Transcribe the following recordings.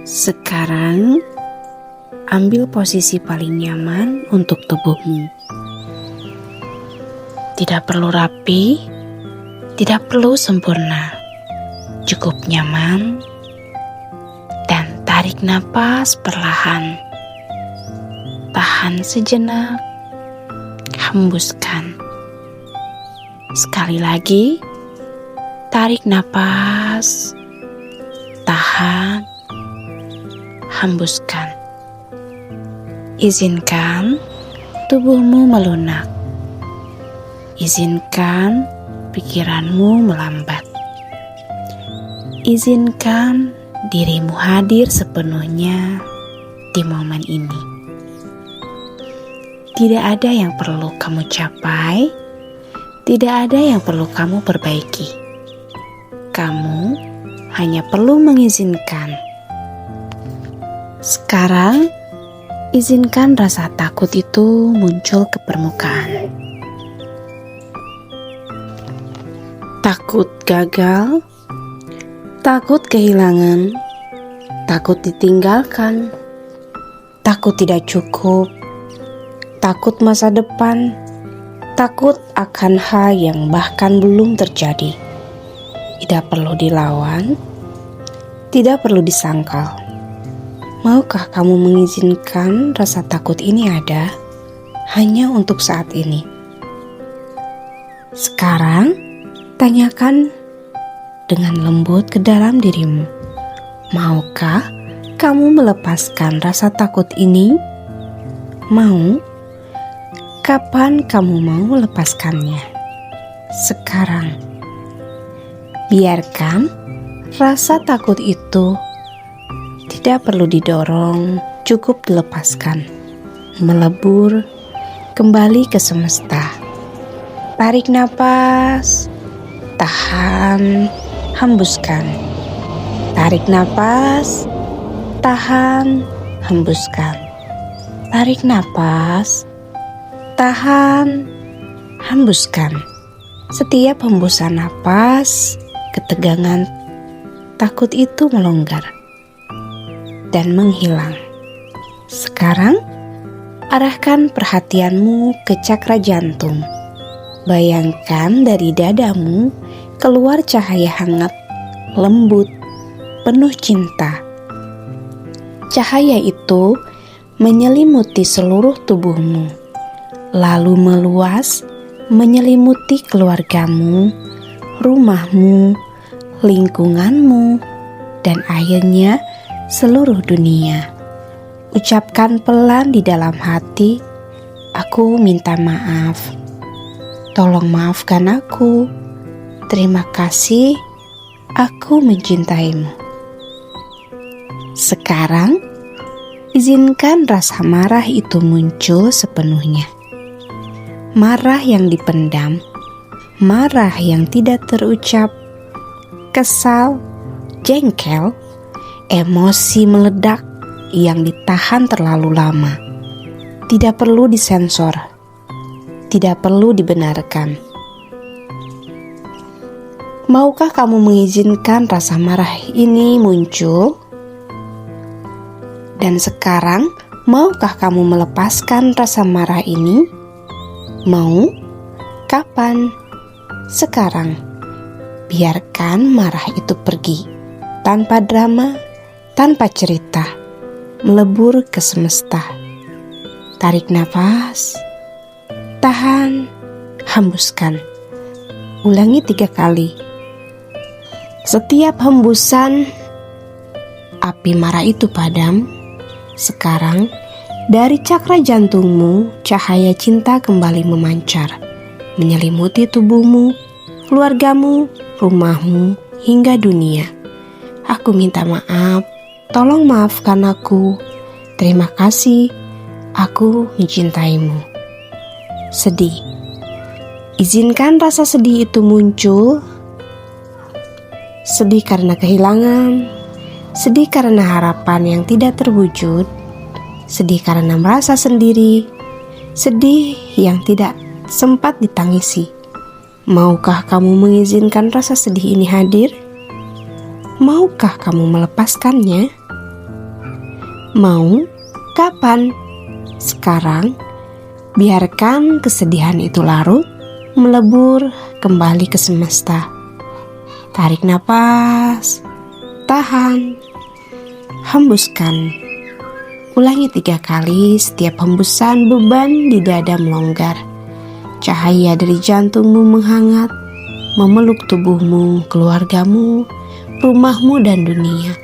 Sekarang, ambil posisi paling nyaman untuk tubuhmu. Tidak perlu rapi, tidak perlu sempurna. Cukup nyaman, dan tarik napas perlahan. Tahan sejenak, hembuskan. Sekali lagi, tarik napas, tahan, hembuskan. Izinkan tubuhmu melunak. Izinkan pikiranmu melambat. Izinkan dirimu hadir sepenuhnya di momen ini. Tidak ada yang perlu kamu capai, tidak ada yang perlu kamu perbaiki. Kamu hanya perlu mengizinkan. Sekarang, izinkan rasa takut itu muncul ke permukaan. Takut gagal, takut kehilangan, takut ditinggalkan, takut tidak cukup, takut masa depan, takut akan hal yang bahkan belum terjadi. Tidak perlu dilawan, tidak perlu disangkal. Maukah kamu mengizinkan rasa takut ini ada hanya untuk saat ini? Sekarang, tanyakan dengan lembut ke dalam dirimu. Maukah kamu melepaskan rasa takut ini? Mau? Kapan kamu mau melepaskannya? Sekarang. Biarkan rasa takut itu tidak perlu didorong, cukup dilepaskan. Melebur kembali ke semesta. Tarik napas, tahan, hembuskan. Tarik napas, tahan, hembuskan. Tarik napas, tahan, hembuskan. Setiap hembusan napas, ketegangan takut itu melonggar dan menghilang. Sekarang, arahkan perhatianmu ke cakra jantung. Bayangkan dari dadamu keluar cahaya hangat, lembut, penuh cinta. Cahaya itu menyelimuti seluruh tubuhmu, lalu meluas, menyelimuti keluargamu, rumahmu, lingkunganmu, dan akhirnya seluruh dunia. Ucapkan pelan di dalam hati, aku minta maaf. Tolong maafkan aku. Terima kasih, aku mencintaimu. Sekarang, izinkan rasa marah itu muncul sepenuhnya. Marah yang dipendam, marah yang tidak terucap, kesal, jengkel, emosi meledak yang ditahan terlalu lama. Tidak perlu disensor, tidak perlu dibenarkan. Maukah kamu mengizinkan rasa marah ini muncul? Dan sekarang, maukah kamu melepaskan rasa marah ini? Mau? Kapan? Sekarang. Biarkan marah itu pergi, tanpa drama, tanpa cerita, melebur ke semesta. Tarik nafas, tahan, hembuskan. Ulangi 3 kali. Setiap hembusan, api marah itu padam. Sekarang, dari cakra jantungmu, cahaya cinta kembali memancar, menyelimuti tubuhmu, keluargamu, rumahmu, hingga dunia. Aku minta maaf, tolong maafkan aku. Terima kasih, aku mencintaimu. Sedih. Izinkan rasa sedih itu muncul. Sedih karena kehilangan, sedih karena harapan yang tidak terwujud, sedih karena merasa sendiri, sedih yang tidak sempat ditangisi. Maukah kamu mengizinkan rasa sedih ini hadir? Maukah kamu melepaskannya? Mau? Kapan? Sekarang? Biarkan kesedihan itu larut, melebur kembali ke semesta. Tarik napas, tahan, hembuskan. Ulangi 3 kali. Setiap hembusan beban di dada melonggar. Cahaya dari jantungmu menghangat, memeluk tubuhmu, keluargamu, rumahmu dan dunia.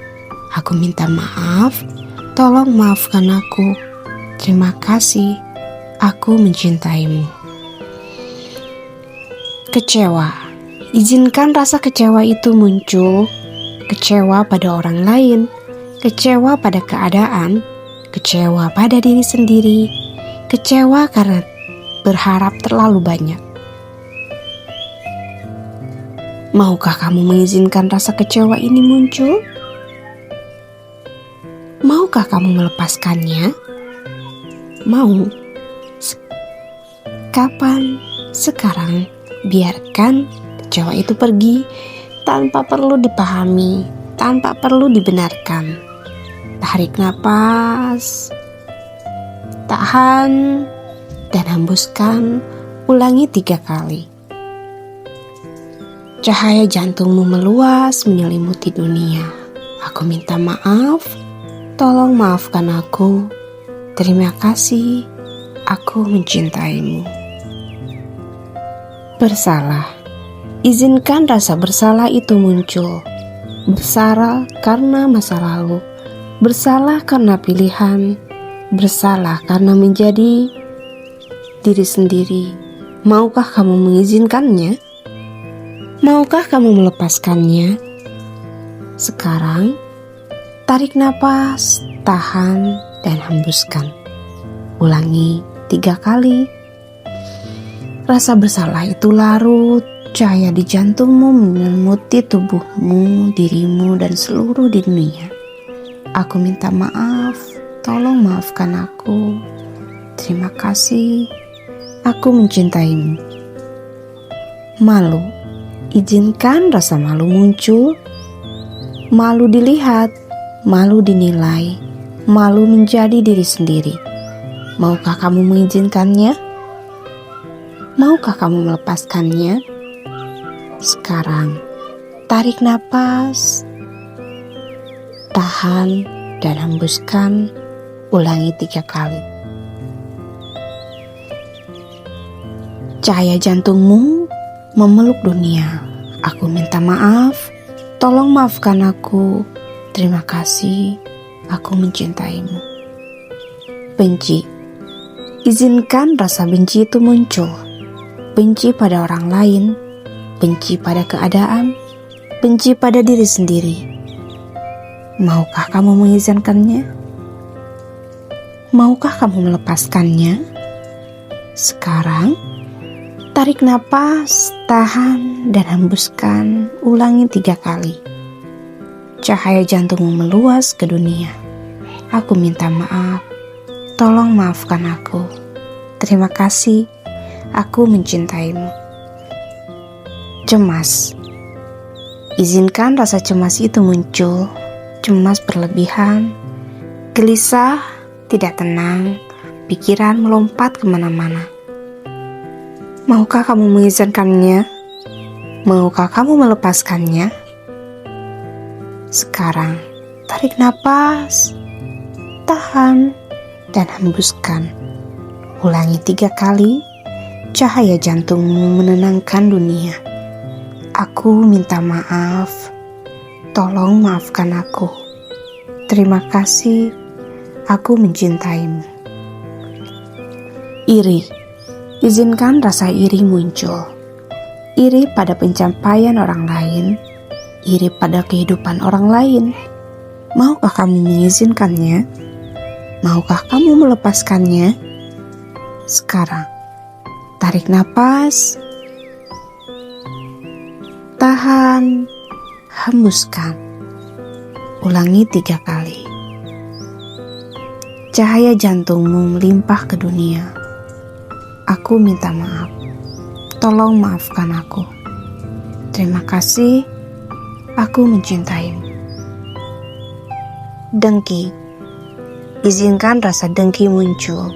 Aku minta maaf, tolong maafkan aku. Terima kasih, aku mencintaimu. Kecewa. Izinkan rasa kecewa itu muncul. Kecewa pada orang lain, kecewa pada keadaan, kecewa pada diri sendiri, kecewa karena berharap terlalu banyak. Maukah kamu mengizinkan rasa kecewa ini muncul? Maukah kamu melepaskannya? Mau? Kapan? Sekarang. Biarkan kecewa itu pergi tanpa perlu dipahami, tanpa perlu dibenarkan. Tarik napas, tahan, dan hembuskan. Ulangi 3 kali. Cahaya jantungmu meluas menyelimuti dunia. Aku minta maaf, tolong maafkan aku. Terima kasih, aku mencintaimu. Bersalah. Izinkan rasa bersalah itu muncul. Bersalah karena masa lalu. Bersalah karena pilihan. Bersalah karena menjadi diri sendiri. Maukah kamu mengizinkannya? Maukah kamu melepaskannya? Sekarang, tarik napas, tahan, dan hembuskan. Ulangi 3 kali. Rasa bersalah itu larut, cahaya di jantungmu menyelimuti tubuhmu, dirimu, dan seluruh dunia. Aku minta maaf, tolong maafkan aku. Terima kasih, aku mencintaimu. Malu. Izinkan rasa malu muncul. Malu dilihat, malu dinilai, malu menjadi diri sendiri. Maukah kamu mengizinkannya? Maukah kamu melepaskannya? Sekarang, tarik napas, tahan, dan hembuskan. Ulangi 3 kali. Cahaya jantungmu memeluk dunia. Aku minta maaf, tolong maafkan aku. Terima kasih, aku mencintaimu. Benci. Izinkan rasa benci itu muncul. Benci pada orang lain, benci pada keadaan, benci pada diri sendiri. Maukah kamu mengizinkannya? Maukah kamu melepaskannya? Sekarang, tarik napas, tahan, dan hembuskan. Ulangi 3 kali. Cahaya jantungmu meluas ke dunia. Aku minta maaf, tolong maafkan aku. Terima kasih, aku mencintaimu. Cemas. Izinkan rasa cemas itu muncul. Cemas berlebihan, gelisah, tidak tenang, pikiran melompat kemana-mana. Maukah kamu mengizinkannya? Maukah kamu melepaskannya? Sekarang, tarik napas, tahan, dan hembuskan. Ulangi 3 kali. Cahaya jantungmu menenangkan dunia. Aku minta maaf, tolong maafkan aku. Terima kasih, aku mencintaimu. Iri. Izinkan rasa iri muncul. Iri pada pencapaian orang lain, iri pada kehidupan orang lain. Maukah kamu mengizinkannya? Maukah kamu melepaskannya? Sekarang, tarik napas, tahan, hembuskan. Ulangi 3 kali. Cahaya jantungmu melimpah ke dunia. Aku minta maaf. Tolong maafkan aku. Terima kasih, aku mencintaimu. Dengki. Izinkan rasa dengki muncul.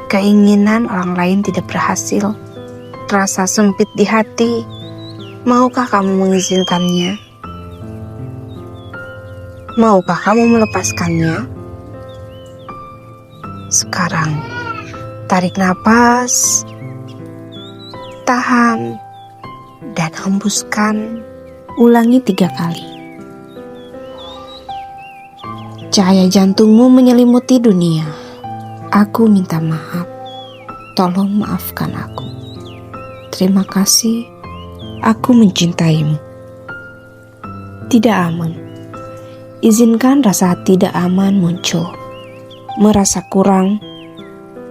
Keinginan orang lain tidak berhasil. Rasa sempit di hati. Maukah kamu mengizinkannya? Maukah kamu melepaskannya? Sekarang, tarik napas, tahan, dan hembuskan. Ulangi 3 kali. Cahaya jantungmu menyelimuti dunia. Aku minta maaf. Tolong maafkan aku. Terima kasih. Aku mencintaimu. Tidak aman. Izinkan rasa tidak aman muncul. Merasa kurang,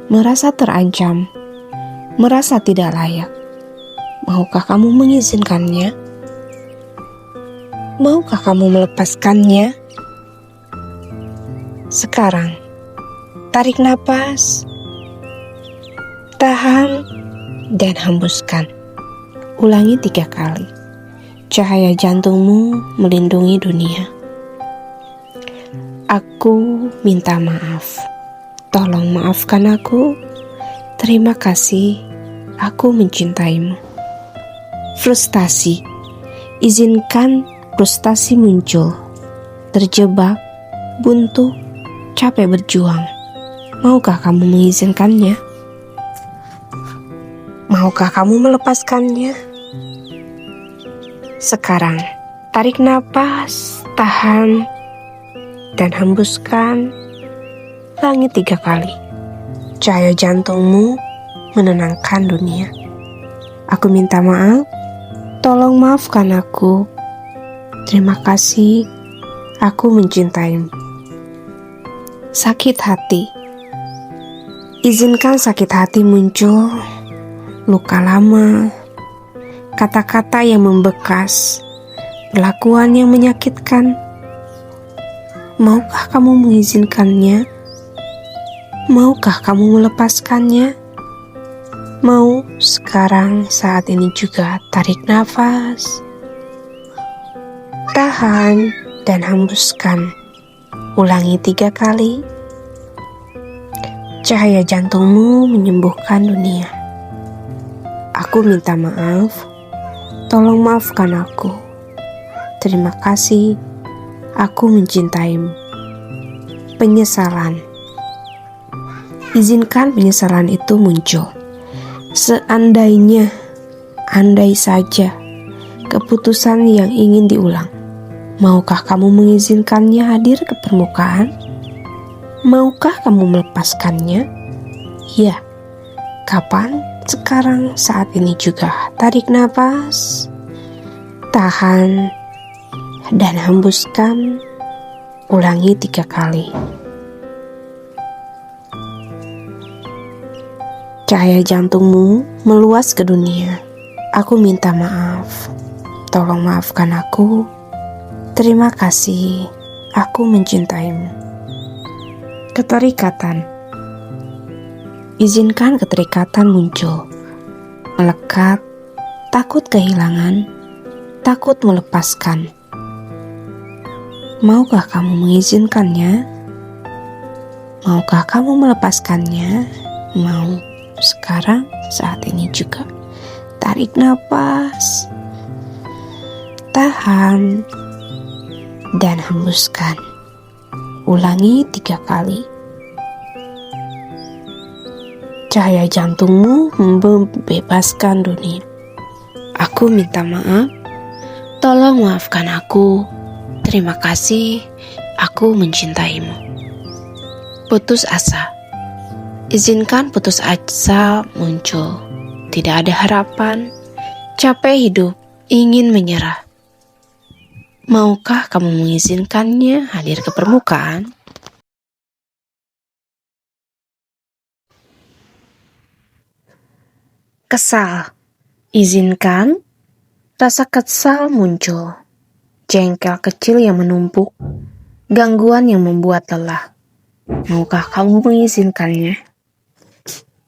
merasa terancam, merasa tidak layak. Maukah kamu mengizinkannya? Maukah kamu melepaskannya? Sekarang, tarik napas, tahan, dan hembuskan. Ulangi 3 kali. Cahaya jantungmu melindungi dunia. Aku minta maaf. Tolong maafkan aku. Terima kasih. Aku mencintaimu. Frustasi. Izinkan frustasi muncul. Terjebak, buntu, capek berjuang. Maukah kamu mengizinkannya? Maukah kamu melepaskannya? Sekarang, tarik napas, tahan, dan hembuskan. Ulangi 3 kali. Cahaya jantungmu menenangkan dunia. Aku minta maaf. Tolong maafkan aku. Terima kasih. Aku mencintaimu. Sakit hati. Izinkan sakit hati muncul. Luka lama. Kata-kata yang membekas. Perlakuan yang menyakitkan. Maukah kamu mengizinkannya? Maukah kamu melepaskannya? Mau sekarang saat ini juga tarik nafas, tahan, dan hembuskan. Ulangi 3 kali. Cahaya jantungmu menyembuhkan dunia. Aku minta maaf. Tolong maafkan aku. Terima kasih. Aku mencintaimu. Penyesalan. Izinkan penyesalan itu muncul. Seandainya, andai saja, keputusan yang ingin diulang. Maukah kamu mengizinkannya hadir ke permukaan? Maukah kamu melepaskannya? Ya. Kapan? Sekarang, saat ini juga. Tarik nafas, tahan, dan hembuskan. Ulangi 3 kali. Cahaya jantungmu meluas ke dunia. Aku minta maaf. Tolong maafkan aku. Terima kasih. Aku mencintaimu. Keterikatan. Izinkan keterikatan muncul. Melekat, takut kehilangan, takut melepaskan. Maukah kamu mengizinkannya? Maukah kamu melepaskannya? Mau. Sekarang, saat ini juga. Tarik napas, tahan, dan hembuskan. Ulangi 3 kali. Cahaya jantungmu membebaskan dunia. Aku minta maaf. Tolong maafkan aku. Terima kasih. Aku mencintaimu. Putus asa. Izinkan putus asa muncul. Tidak ada harapan. Capek hidup. Ingin menyerah. Maukah kamu mengizinkannya hadir ke permukaan? Kesal. Izinkan rasa kesal muncul. Jengkel kecil yang menumpuk. Gangguan yang membuat lelah. Maukah kamu mengizinkannya?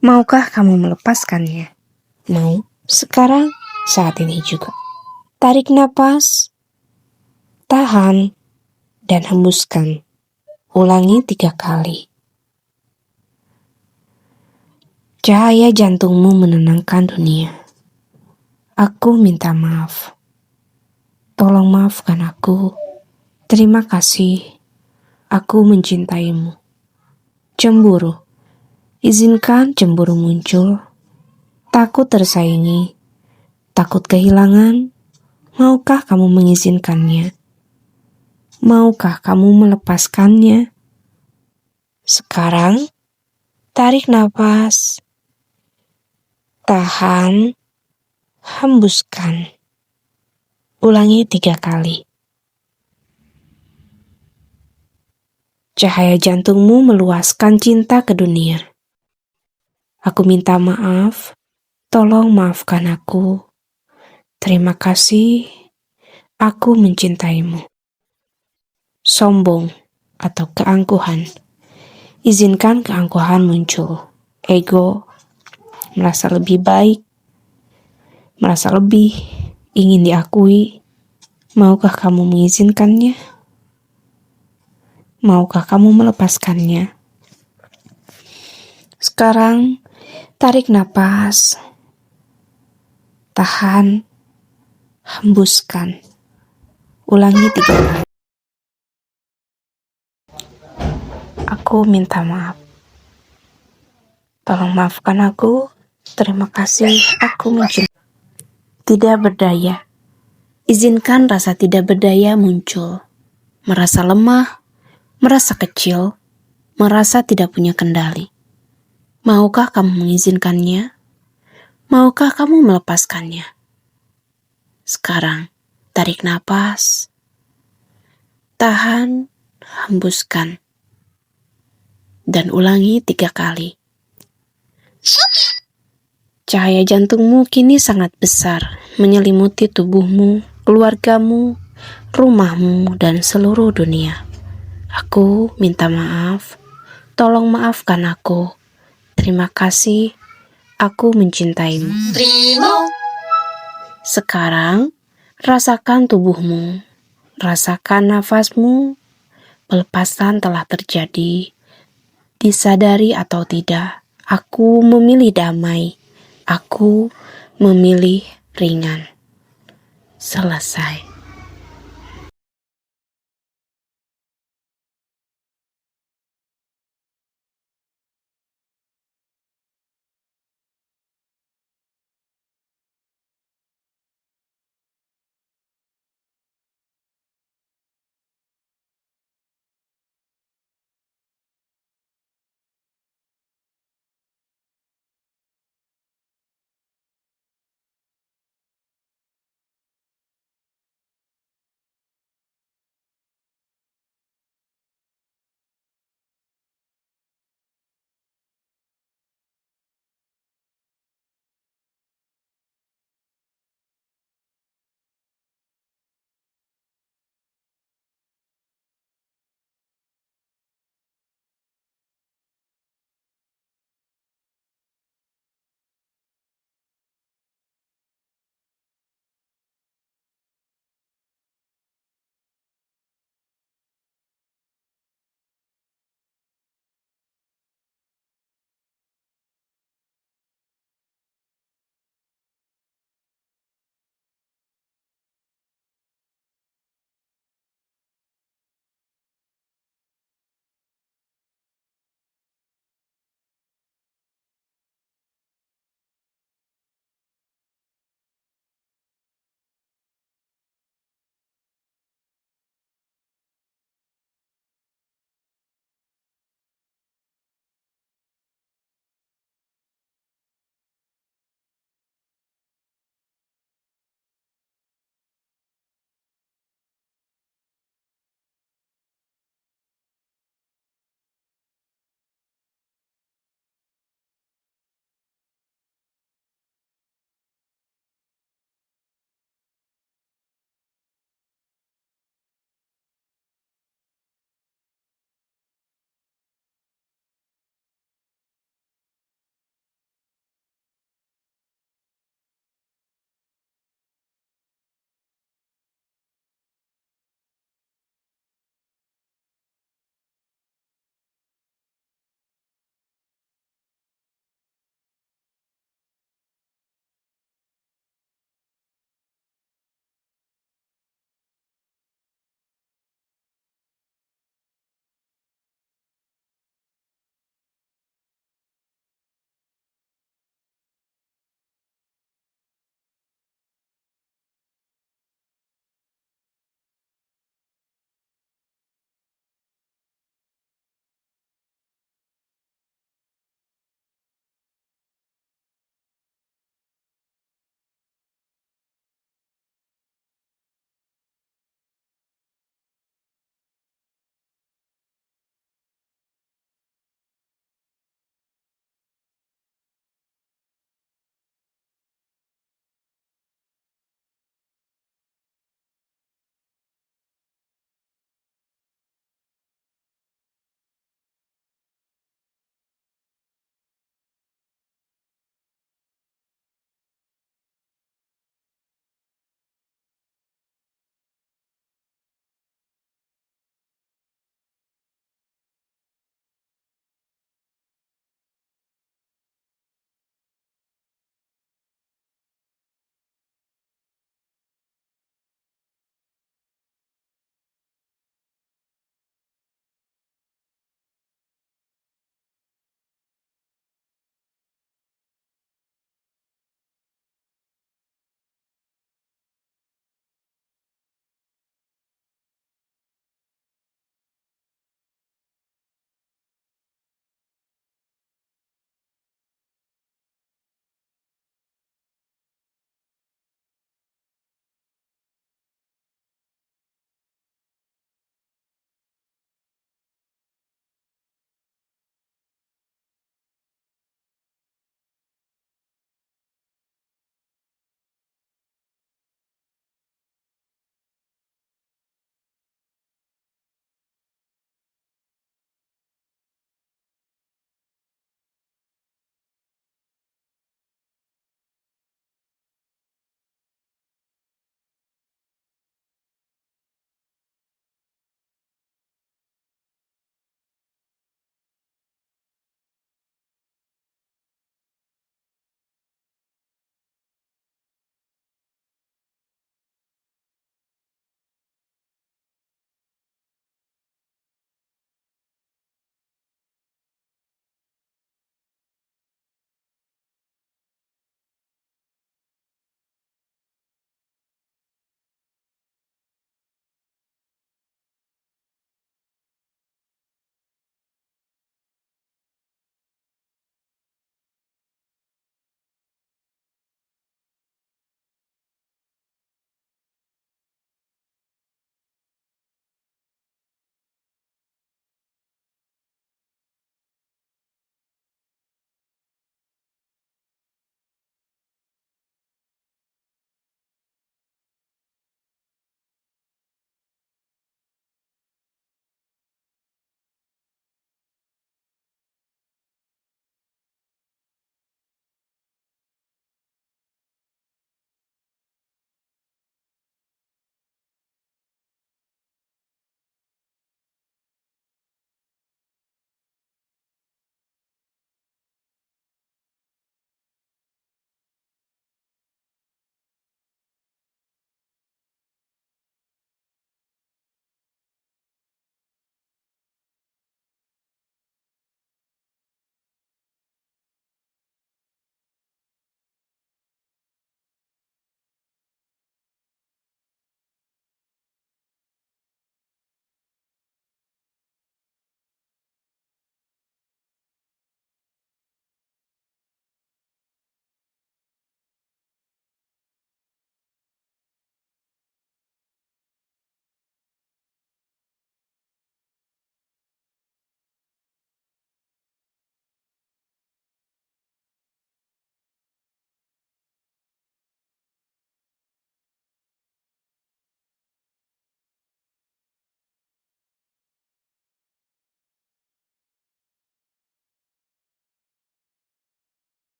Maukah kamu melepaskannya? Mau. Sekarang, saat ini juga. Tarik napas, tahan, dan hembuskan. Ulangi 3 kali. Cahaya jantungmu menenangkan dunia. Aku minta maaf. Tolong maafkan aku. Terima kasih. Aku mencintaimu. Cemburu. Izinkan cemburu muncul. Takut tersaingi. Takut kehilangan. Maukah kamu mengizinkannya? Maukah kamu melepaskannya? Sekarang, tarik nafas. Tahan. Hembuskan. Ulangi 3 kali. Cahaya jantungmu meluaskan cinta ke dunia. Aku minta maaf. Tolong maafkan aku. Terima kasih. Aku mencintaimu. Sombong atau keangkuhan. Izinkan keangkuhan muncul. Ego, merasa lebih baik, merasa lebih, ingin diakui. Maukah kamu mengizinkannya? Maukah kamu melepaskannya? Sekarang, tarik napas. Tahan. Hembuskan. Ulangi 3 kali. Aku minta maaf. Tolong maafkan aku. Terima kasih. Aku mencintai. Tidak berdaya. Izinkan rasa tidak berdaya muncul. Merasa lemah, merasa kecil, merasa tidak punya kendali. Maukah kamu mengizinkannya? Maukah kamu melepaskannya? Sekarang, tarik napas. Tahan, hembuskan. Dan ulangi 3 kali. Cahaya jantungmu kini sangat besar, menyelimuti tubuhmu, keluargamu, rumahmu, dan seluruh dunia. Aku minta maaf. Tolong maafkan aku. Terima kasih. Aku mencintaimu. Sekarang, rasakan tubuhmu. Rasakan nafasmu. Pelepasan telah terjadi. Disadari atau tidak, aku memilih damai. Aku memilih ringan. Selesai.